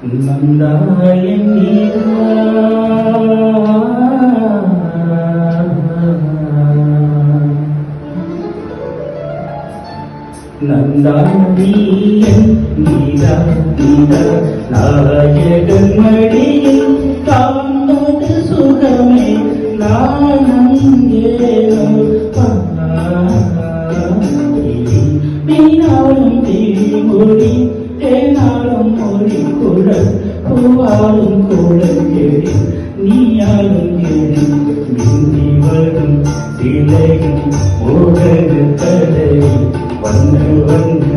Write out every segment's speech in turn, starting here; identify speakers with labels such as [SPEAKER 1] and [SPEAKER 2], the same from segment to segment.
[SPEAKER 1] நந்தாயன் நந்தானியன் நீதா நீதா நாயகன் மடியில் காண்பது சுகமே நானங்கேனோ மீனாலும் தீமொழி தேனாலும் மொழி குழல் பூவாலும் குழல் கேடி நீயாலும் கேடி மிந்தி வரும் சிலையும் ஓகரு தலை வண்ண வண்ண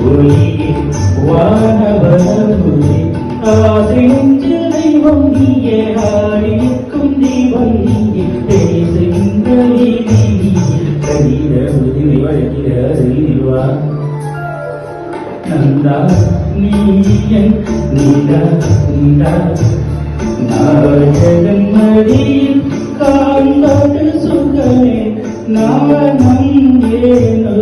[SPEAKER 1] ஒளியே வானவரமுறை ஆசைஞ்சு தெய்வம் நீயே ஆடிக்கும் தெய்வம் நீயே பேசுகின்ற கடித உதிரை வழக்கிற அறிவா நந்தா நீயன் நீதா நீதா நாயகன் மடியில் காண்பது சுகமே நானங்கேனோ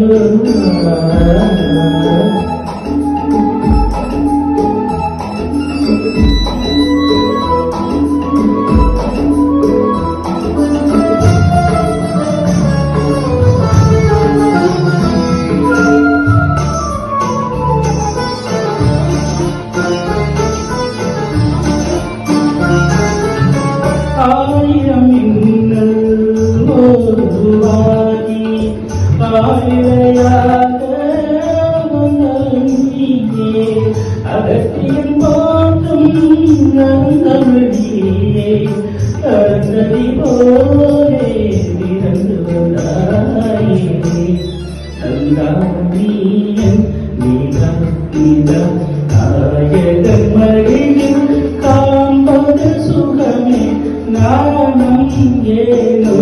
[SPEAKER 1] ஆயிரம் இன்னல் ஓதுவாகி ஆயிரையாக வந்தே அகத்தியன் போற்றும் நந்தமடியே அருந்ததி போலே பிறந்து வந்தாயே நந்தானியன் நீதா நீதா நாயகன் மடியில் காண்பது சுகமே நானங்கேனோ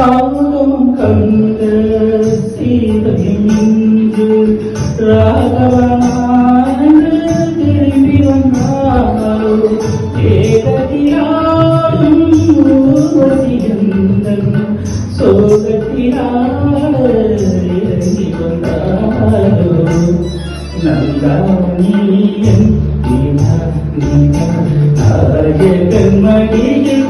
[SPEAKER 1] ஆமுதம் கண்ட சீதையின்று ராகவனான்று திரும்பி வந்தாரோ ஏகத்தியாரும் ஊர்வசியந்தன் சோகத்தியார இறங்கி வந்தாரோ நந்தானியன் நீதா நீதா நாயகன் மடியில்